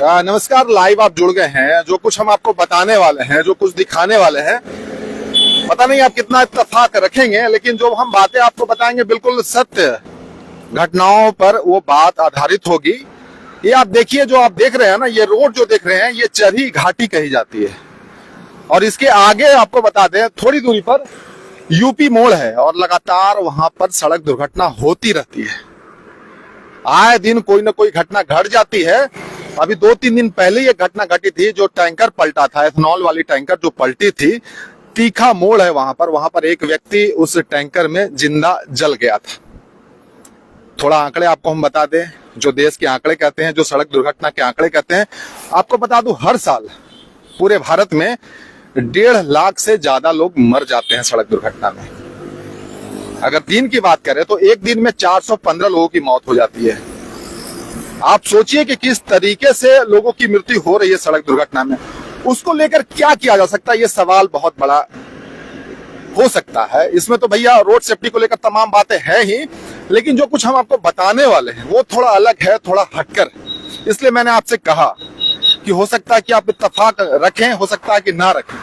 नमस्कार। लाइव आप जुड़ गए हैं। जो कुछ हम आपको बताने वाले हैं, जो कुछ दिखाने वाले हैं, पता नहीं आप कितना इत्तेफाक रखेंगे, लेकिन जो हम बातें आपको बताएंगे बिल्कुल सत्य घटनाओं पर वो बात आधारित होगी। ये आप देखिए, जो आप देख रहे हैं ना, ये रोड जो देख रहे हैं, ये चरही घाटी कही जाती है। और इसके आगे आपको बता दें, थोड़ी दूरी पर यूपी मोड़ है और लगातार वहां पर सड़क दुर्घटना होती रहती है। आए दिन कोई ना कोई घटना घट जाती है। अभी 2-3 दिन पहले ये घटना घटी थी, जो टैंकर पलटा था, एथेनॉल वाली टैंकर जो पलटी थी, तीखा मोड़ है वहां पर एक व्यक्ति उस टैंकर में जिंदा जल गया था। थोड़ा आंकड़े आपको हम बता दें, जो देश के आंकड़े कहते हैं, जो सड़क दुर्घटना के आंकड़े कहते हैं। आपको बता दूं, हर साल पूरे भारत में 1.5 लाख से ज्यादा लोग मर जाते हैं सड़क दुर्घटना में। अगर दिन की बात करें तो एक दिन में 415 लोगों की मौत हो जाती है। आप सोचिए कि किस तरीके से लोगों की मृत्यु हो रही है सड़क दुर्घटना में। उसको लेकर क्या किया जा सकता है, ये सवाल बहुत बड़ा हो सकता है। इसमें तो भैया रोड सेफ्टी को लेकर तमाम बातें हैं ही, लेकिन जो कुछ हम आपको बताने वाले हैं वो थोड़ा अलग है, थोड़ा हटकर। इसलिए मैंने आपसे कहा कि हो सकता है कि आप इत्तेफाक रखें, हो सकता है कि ना रखें।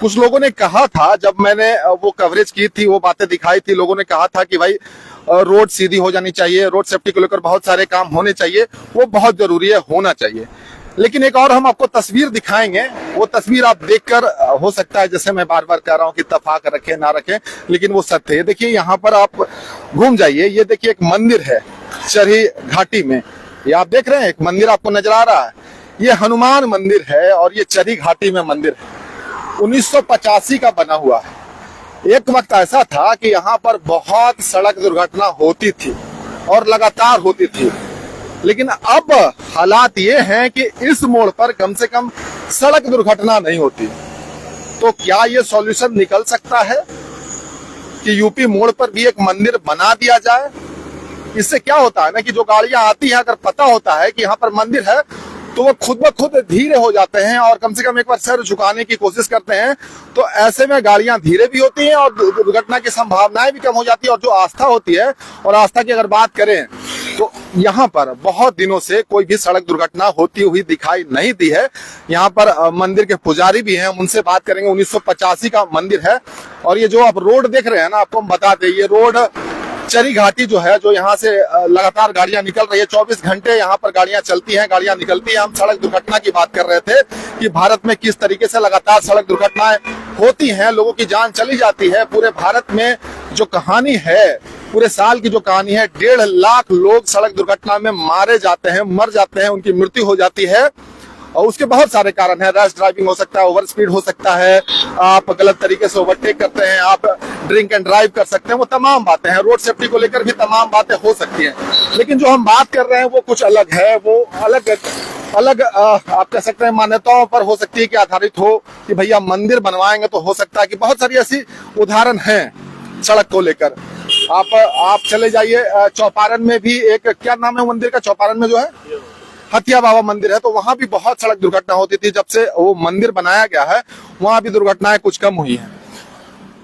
कुछ लोगों ने कहा था, जब मैंने वो कवरेज की थी, वो बातें दिखाई थी, लोगों ने कहा था कि भाई रोड सीधी हो जानी चाहिए, रोड सेफ्टी को लेकर बहुत सारे काम होने चाहिए, वो बहुत जरूरी है, होना चाहिए। लेकिन एक और हम आपको तस्वीर दिखाएंगे, वो तस्वीर आप देखकर हो सकता है, जैसे मैं बार बार कह रहा हूँ कि इत्तेफाक रखें ना रखें, लेकिन वो सत्य है। देखिए यहाँ पर आप घूम जाइए, ये देखिए एक मंदिर है चरही घाटी में। ये आप देख रहे हैं, एक मंदिर आपको नजर आ रहा है, ये हनुमान मंदिर है और ये चरही घाटी में मंदिर है। 1985 का बना हुआ है। एक वक्त ऐसा था कि यहाँ पर बहुत सड़क दुर्घटना होती थी और लगातार होती थी, लेकिन अब हालात ये हैं कि इस मोड़ पर कम से कम सड़क दुर्घटना नहीं होती। तो क्या ये सॉल्यूशन निकल सकता है कि यूपी मोड़ पर भी एक मंदिर बना दिया जाए? इससे क्या होता है ना कि जो गाड़ियां आती हैं, अगर पता होता है कि यहाँ पर मंदिर है, तो वो खुद ब खुद धीरे हो जाते हैं और कम से कम एक बार सर झुकाने की कोशिश करते हैं। तो ऐसे में गाड़ियां धीरे भी होती हैं और दुर्घटना की संभावनाएं भी कम हो जाती है। और जो आस्था होती है, और आस्था की अगर बात करें तो यहाँ पर बहुत दिनों से कोई भी सड़क दुर्घटना होती हुई दिखाई नहीं दी है। यहाँ पर मंदिर के पुजारी भी हैं, हम उनसे बात करेंगे। 1985 का मंदिर है। और ये जो आप रोड देख रहे हैं ना, आपको हम बता दें, ये रोड चरही घाटी जो है, जो यहाँ से लगातार गाड़ियां निकल रही है, 24 घंटे यहाँ पर गाड़ियां चलती हैं, गाड़ियां निकलती हैं। हम सड़क दुर्घटना की बात कर रहे थे कि भारत में किस तरीके से लगातार सड़क दुर्घटनाएं होती हैं, लोगों की जान चली जाती है। पूरे भारत में जो कहानी है, पूरे साल की जो कहानी है, 1.5 लाख लोग सड़क दुर्घटना में मारे जाते हैं, मर जाते हैं, उनकी मृत्यु हो जाती है। और उसके बहुत सारे कारण हैं। रैश ड्राइविंग हो सकता है, ओवर स्पीड हो सकता है, आप गलत तरीके से ओवरटेक करते हैं, आप ड्रिंक एंड ड्राइव कर सकते हैं, वो तमाम बातें हैं। रोड सेफ्टी को लेकर भी तमाम बातें हो सकती हैं, लेकिन जो हम बात कर रहे हैं वो कुछ अलग है। वो अलग आप कह सकते हैं मान्यताओं पर हो सकती है कि आधारित हो कि भैया मंदिर बनवाएंगे तो हो सकता है कि बहुत सारी ऐसी उदाहरण हैं सड़क को लेकर। आप चले जाइए चौपारण में भी एक, क्या नाम है मंदिर का, चौपारण में जो है हथिया बाबा मंदिर है, तो वहां भी बहुत सड़क दुर्घटना होती थी। जब से वो मंदिर बनाया गया है, वहां भी दुर्घटनाएं कुछ कम हुई हैं।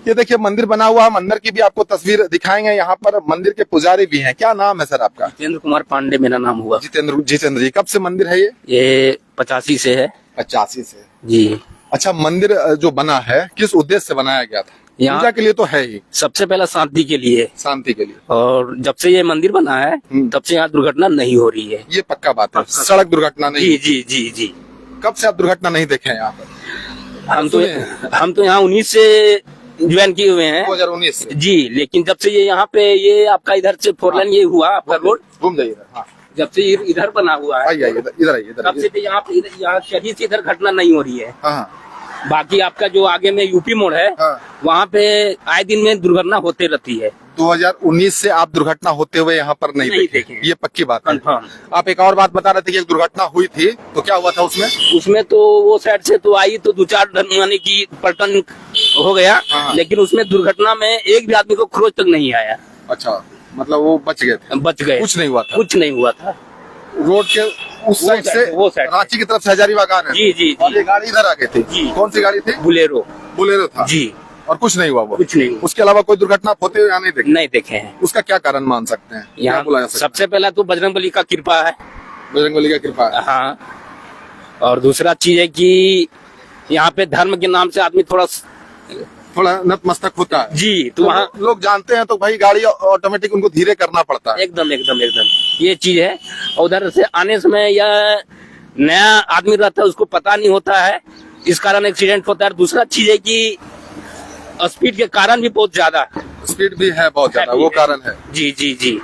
ये देखिए मंदिर बना हुआ है, मंदिर की भी आपको तस्वीर दिखाएंगे। यहाँ पर मंदिर के पुजारी भी हैं। क्या नाम है सर आपका? जितेंद्र कुमार पांडे मेरा नाम हुआ। जितेंद्र जी, कब से मंदिर है ये 85 से है। 85 से जी। अच्छा, मंदिर जो बना है किस उद्देश्य से बनाया गया था? पूजा के लिए तो है ही, सबसे पहला शांति के लिए। शांति के लिए। और जब से ये मंदिर बना है तब से यहाँ दुर्घटना नहीं हो रही है। ये पक्का बात है, सड़क दुर्घटना नहीं। जी जी जी जी। कब से आप दुर्घटना नहीं देखे हैं यहाँ पर? हम तो यहाँ 19 से ज्वाइन किए हुए हैं। 2019 से जी। लेकिन जब से ये यहाँ पे ये आपका इधर से 4 लाइन ये हुआ आपका रोड, घूम जाइए। हाँ, जब से इधर बना हुआ है, इधर आइए। तब से यहाँ शहरी से इधर घटना नहीं हो रही है। हाँ। बाकी आपका जो आगे में यूपी मोड़ है, वहाँ पे आए दिन में दुर्घटना होते रहती है। 2019 से आप दुर्घटना होते हुए यहाँ पर नहीं देखे? ये पक्की बात है। आप एक और बात बता रहे थे कि एक दुर्घटना हुई थी, तो क्या हुआ था उसमें? तो वो साइड से तो आई, तो 2-4 यानी की पलटन हो गया। लेकिन उसमें दुर्घटना में एक भी आदमी को खरोच तक नहीं आया। अच्छा, मतलब वो बच गए? कुछ नहीं हुआ था। रोड के उस साइड से, वो साइड रांची की तरफ से हजारीबाग आ रहे? जी जी। और ये गाड़ी इधर आ गई थी? जी। कौन सी गाड़ी थी? बुलेरो था जी। और कुछ नहीं हुआ? कुछ नहीं। उसके अलावा कोई दुर्घटना होते हुए नहीं देखे हैं। उसका क्या कारण मान सकते हैं? यहाँ सबसे पहला तो बजरंगबली का कृपा है। बजरंगबली का कृपा है। हाँ। और दूसरा चीज है कि यहाँ पे धर्म के नाम से आदमी थोड़ा नतमस्तक होता है। जी, तो वहाँ लोग जानते हैं तो भाई गाड़ी ऑटोमेटिक उनको धीरे करना पड़ता है। एकदम एकदम एकदम ये चीज है। उधर से आने समय यह नया आदमी रहता है, उसको पता नहीं होता है, इस कारण एक्सीडेंट होता है। दूसरा चीज है कि स्पीड के कारण भी बहुत ज्यादा स्पीड भी है बहुत ज्यादा, वो कारण है। जी जी जी।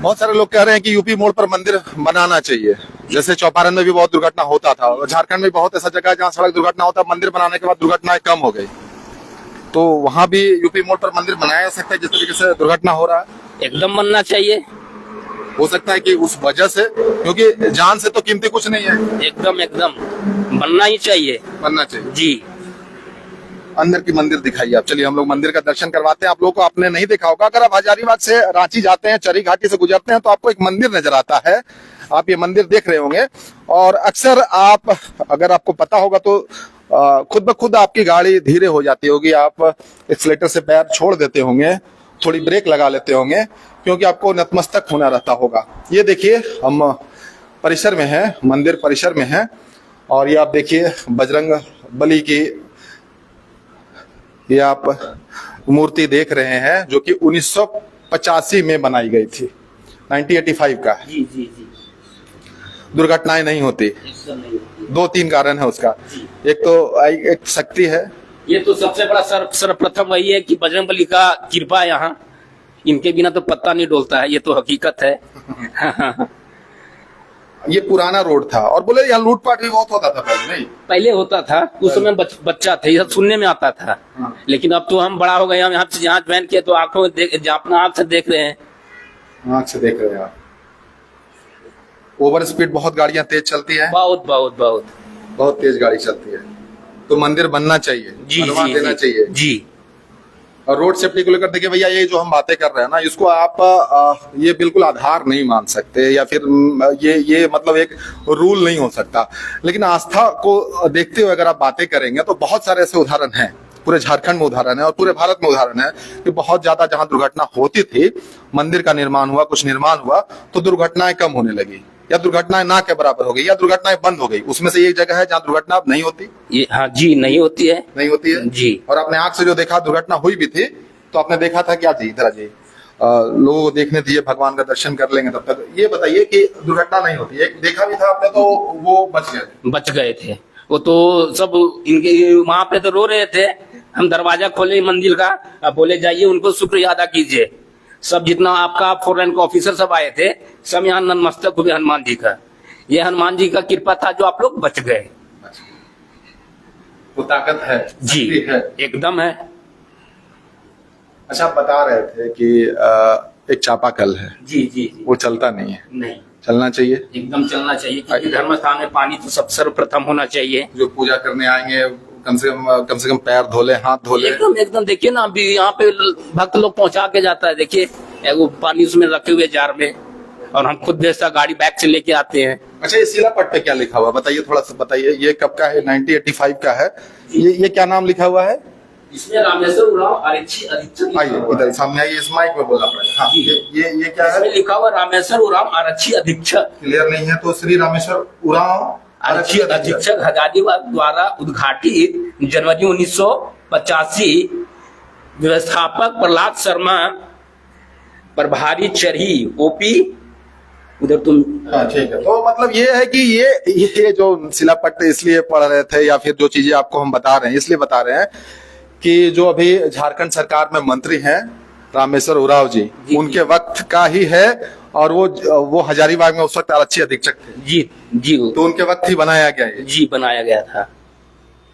बहुत सारे लोग कह रहे हैं कि यूपी मोड़ पर मंदिर बनाना चाहिए, जैसे चौपारण में भी बहुत दुर्घटना होता था, और झारखंड में बहुत ऐसा जगह है जहाँ सड़क दुर्घटना होता है, मंदिर बनाने के बाद दुर्घटनाएं कम हो गई। तो वहां भी यूपी मोड़ पर मंदिर बनाया जा सकता है जिस तरीके से दुर्घटना हो रहा है। एकदम बनना चाहिए। हो सकता है कि उस वजह से, क्योंकि जान से तो कीमती कुछ नहीं है। एकदम एकदम बनना ही चाहिए। बनना चाहिए जी। अंदर की मंदिर दिखाइए आप। चलिए हम लोग मंदिर का दर्शन करवाते हैं। आप लोगों को आपने नहीं देखा होगा, अगर आप हजारीबाग से रांची जाते हैं, चरी घाटी से गुजरते हैं, तो आपको एक मंदिर नजर आता है। आप ये मंदिर देख रहे होंगे, और अक्सर आप, अगर आपको पता होगा तो खुद ब खुद आपकी गाड़ी धीरे हो जाती होगी, आप एक्सीलेटर से पैर छोड़ देते होंगे, थोड़ी ब्रेक लगा लेते होंगे, क्योंकि आपको नतमस्तक होना रहता होगा। ये देखिए हम परिसर में हैं, मंदिर परिसर में हैं, और ये आप देखिए बजरंग बली की ये आप मूर्ति देख रहे हैं, जो कि 1985 में बनाई गई थी, 1985 का। जी जी जी। दुर्घटनाएं नहीं होती। दो तीन कारण है उसका। एक तो एक शक्ति है। ये तो सबसे बड़ा सर्वप्रथम वही है कि बजरंगबली का कृपा है यहाँ, इनके बिना तो पत्ता नहीं डोलता है, ये तो हकीकत है। ये पुराना रोड था, और बोले यहाँ लूटपाट भी बहुत होता था पहले, नहीं? पहले होता था, उस समय बच्चा थे, ये सब सुनने में आता था। हाँ। लेकिन अब तो हम बड़ा हो गए, हम यहाँ से जहाँ ज्वाइन किए तो आंखों अपना आंख से देख रहे हैं। आंख से देख रहे हैं आप। ओवर स्पीड बहुत गाड़ियां तेज चलती है, बहुत बहुत बहुत बहुत तेज गाड़ी चलती है। तो मंदिर बनना चाहिए, जी बनवा जी देना जी, चाहिए जी। और रोड सेफ्टी को लेकर देखिए भैया, ये जो हम बातें कर रहे हैं ना, इसको आप ये बिल्कुल आधार नहीं मान सकते, या फिर ये मतलब एक रूल नहीं हो सकता। लेकिन आस्था को देखते हुए अगर आप बातें करेंगे तो बहुत सारे ऐसे उदाहरण हैं, पूरे झारखंड में उदाहरण है और पूरे भारत में उदाहरण है कि बहुत ज्यादा जहां दुर्घटना होती थी, मंदिर का निर्माण हुआ, कुछ निर्माण हुआ, तो दुर्घटनाएं कम होने लगी, या दुर्घटनाएं ना के बराबर हो गई, या दुर्घटनाएं बंद हो गई। उसमें से एक जगह है जहाँ दुर्घटना अब नहीं होती। ये हाँ जी, नहीं होती है, नहीं होती है जी। और आपने आंख से जो देखा, दुर्घटना हुई भी थी तो आपने देखा था क्या जी, इधर जी लोगों को देखने दिए, भगवान का दर्शन कर लेंगे तब तक। ये बताइए कि दुर्घटना नहीं होती, एक देखा भी था आपने तो वो बच गए थे। वो तो सब इनके वहां पे तो रो रहे थे, हम दरवाजा खोले मंदिर का, अब बोले जाइए उनको शुक्रिया अदा कीजिए। सब जितना आपका फॉरेन के ऑफिसर सब आए थे, सब यहाँ नतमस्तक हुए हनुमान जी का। ये हनुमान जी का कृपा था जो आप लोग बच गए। वो ताकत है जी है। एकदम है। अच्छा, आप बता रहे थे कि एक चापाकल है, जी जी जी। वो चलता नहीं है। नहीं, चलना चाहिए, एकदम चलना चाहिए, क्योंकि धर्म स्थान में पानी तो सब सर्वप्रथम होना चाहिए। जो पूजा करने आएंगे कम से कम पैर धोले, हाथ धोले। एकदम एकदम। देखिए ना, अभी यहाँ पे भक्त लोग पहुंचा के जाता है, देखिए वो पानी उसमें रखे हुए जार में, और हम खुद जैसा गाड़ी बैग से लेके आते हैं। अच्छा, ये शिलापट पे क्या लिखा हुआ बताइए, थोड़ा सा बताइए। ये कब का है? 1985 का है। ये क्या नाम लिखा हुआ है? इसमें रामेश्वर उरांव आरक्षी अधीक्षक। आइए इधर सामने आइए, इस माइक में बोलना पड़ेगा। हाँ, ये क्या है? इसमें लिखा हुआ रामेश्वर उरांव आरक्षी अधीक्षक। क्लियर नहीं है तो श्री रामेश्वर उरांव आरक्षी अधीक्षक हजारीबाग द्वारा उद्घाटित जनवरी 1985। व्यवस्थापक प्रहलाद शर्मा, प्रभारी चरही ओपी। उधर तुम ठीक है। तो मतलब ये है कि ये जो शिलापट इसलिए पढ़ रहे थे, या फिर जो चीजें आपको हम बता रहे हैं इसलिए बता रहे हैं कि जो अभी झारखंड सरकार में मंत्री हैं रामेश्वर उरांव जी, उनके वक्त का ही है, और वो हजारीबाग में उस वक्त आरक्षी अधीक्षक थे। जी जी, तो उनके वक्त ही बनाया गया है। जी बनाया गया था।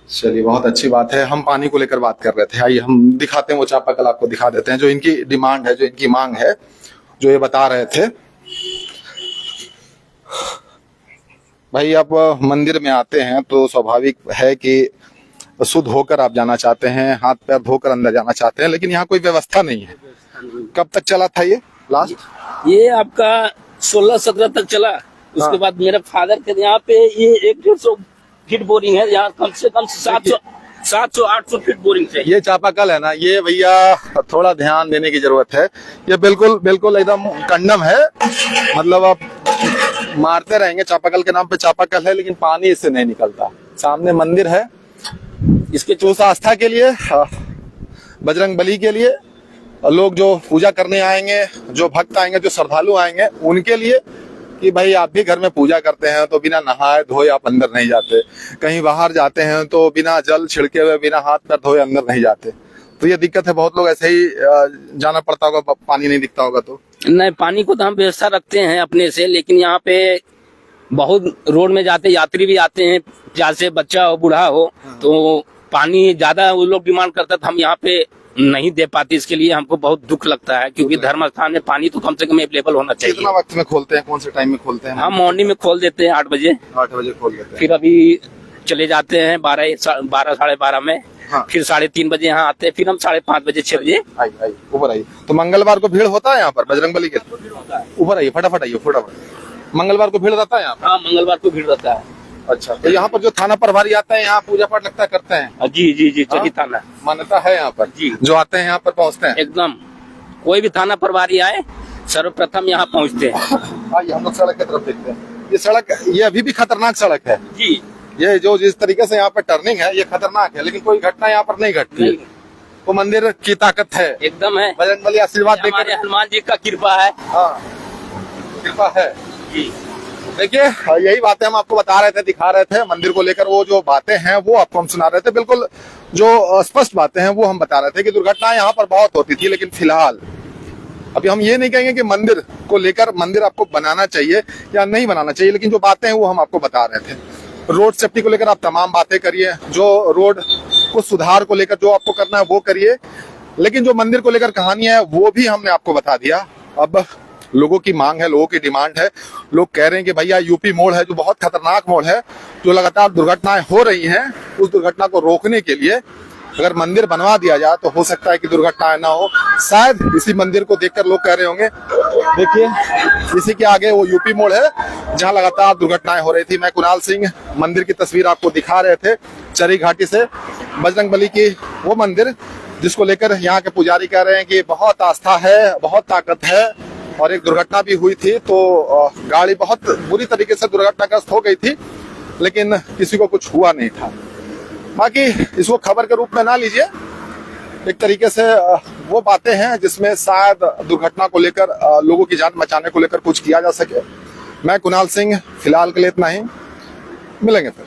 चलिए, बहुत अच्छी बात है। हम पानी को लेकर बात कर रहे थे, आइए हम दिखाते हैं वो चापाकल, आपको दिखा देते हैं जो इनकी डिमांड है, जो इनकी मांग है, जो ये बता रहे थे। भाई, आप मंदिर में आते हैं तो स्वाभाविक है कि शुद्ध होकर आप जाना चाहते हैं, हाथ पैर धोकर अंदर जाना चाहते हैं, लेकिन यहाँ कोई व्यवस्था नहीं है। कब तक चला था ये लास्ट? ये आपका 16-17 तक चला। उसके बाद मेरे फादर के यहाँ पे ये 150 फीट बोरिंग है, यहाँ कम से कम 700-800 फीट बोरिंग चाहिए। ये चापाकल है ना, ये भैया थोड़ा ध्यान देने की जरूरत है। ये बिल्कुल बिल्कुल एकदम कंडम है, मतलब आप मारते रहेंगे, चापाकल के नाम पे चापाकल है लेकिन पानी इससे नहीं निकलता। सामने मंदिर है, इसके चूस आस्था के लिए, बजरंग बली के लिए, लोग जो पूजा करने आएंगे, जो भक्त आएंगे, जो श्रद्धालु आएंगे, उनके लिए कि भाई आप भी घर में पूजा करते हैं तो बिना नहाए धोए आप अंदर नहीं जाते, कहीं बाहर जाते हैं तो बिना जल छिड़के हुए, बिना हाथ पैर धोए अंदर नहीं जाते। तो ये दिक्कत है, बहुत लोग ऐसे ही जाना पड़ता होगा, पानी नहीं दिखता होगा तो। नहीं, पानी को तो हम व्यवस्था रखते हैं अपने से, लेकिन यहाँ पे बहुत रोड में जाते यात्री भी आते हैं, जैसे बच्चा हो बूढ़ा हो, तो पानी ज्यादा वो लोग डिमांड करते तो हम यहाँ पे नहीं दे पाते। इसके लिए हमको बहुत दुख लगता है, क्योंकि धर्म स्थान में पानी तो कम से कम अवेलेबल होना चाहिए। कितना वक्त में खोलते हैं, कौन से टाइम में खोलते हैं? हम मॉर्निंग में खोल देते हैं 8 बजे। 8 बजे खोल देते हैं। फिर अभी चले जाते हैं 12 साढ़े 12 में। हाँ। फिर 3:30 बजे यहाँ आते हैं, फिर हम 5:30 बजे 6 बजे आई ऊपर आइए। तो मंगलवार को भीड़ होता है यहाँ पर बजरंग बली के? ऊपर आइए, फटाफट आइए, फटाफट। मंगलवार को भीड़ रहता है यहाँ पर? हाँ, मंगलवार को भीड़ रहता है। अच्छा, तो यहाँ पर जो थाना प्रभारी आता है, यहाँ पूजा पाठ लगता करते हैं? जी जी जी, चकी थाना मान्यता है यहाँ पर जी। जो आते हैं यहाँ पर पहुँचते हैं? एकदम, कोई भी थाना प्रभारी आए सर्वप्रथम यहाँ पहुँचते हैं। आइए हम लोग सड़क की तरफ देखते हैं। ये सड़क, ये अभी भी खतरनाक सड़क है जी। ये जो जिस तरीके से यहाँ पर टर्निंग है, ये खतरनाक है, लेकिन कोई घटना यहाँ पर नहीं घटती है। वो मंदिर की ताकत है, एकदम है। बजरंग बली आशीर्वाद हमारे देकर। हनुमान जी का कृपा है। हाँ, कृपा है जी। देखिए, यही बातें हम आपको बता रहे थे, दिखा रहे थे मंदिर को लेकर। वो जो बातें हैं वो आपको हम सुना रहे थे, बिल्कुल जो स्पष्ट बातें हैं वो हम बता रहे थे कि दुर्घटनाएं यहाँ पर बहुत होती थी, लेकिन फिलहाल अभी हम ये नहीं कहेंगे कि मंदिर को लेकर मंदिर आपको बनाना चाहिए या नहीं बनाना चाहिए, लेकिन जो बातें हैं वो हम आपको बता रहे थे। रोड सेफ्टी को लेकर आप तमाम बातें करिए, जो रोड को सुधार को लेकर जो आपको करना है वो करिए, लेकिन जो मंदिर को लेकर कहानियां है वो भी हमने आपको बता दिया। अब लोगों की मांग है, लोगों की डिमांड है, लोग कह रहे हैं कि भैया यूपी मोड़ है जो बहुत खतरनाक मोड़ है, जो लगातार दुर्घटनाएं हो रही हैं, उस दुर्घटना को रोकने के लिए अगर मंदिर बनवा दिया जाए तो हो सकता है कि दुर्घटनाएं ना हो। शायद इसी मंदिर को देखकर लोग कह रहे होंगे। देखिए, इसी के आगे वो यूपी मोड़ है जहां लगातार दुर्घटनाएं हो रही थी। मैं कुणाल सिंह मंदिर की तस्वीर आपको दिखा रहे थे चरी घाटी से, बजरंग बली की वो मंदिर जिसको लेकर यहाँ के पुजारी कह रहे हैं कि बहुत आस्था है, बहुत ताकत है। और एक दुर्घटना भी हुई थी तो गाड़ी बहुत बुरी तरीके से दुर्घटनाग्रस्त हो गई थी, लेकिन किसी को कुछ हुआ नहीं था। बाकी इसको खबर के रूप में ना लीजिए, एक तरीके से वो बातें हैं जिसमें शायद दुर्घटना को लेकर, लोगों की जान बचाने को लेकर कुछ किया जा सके। मैं कुणाल सिंह, फिलहाल के लिए इतना ही, मिलेंगे फिर।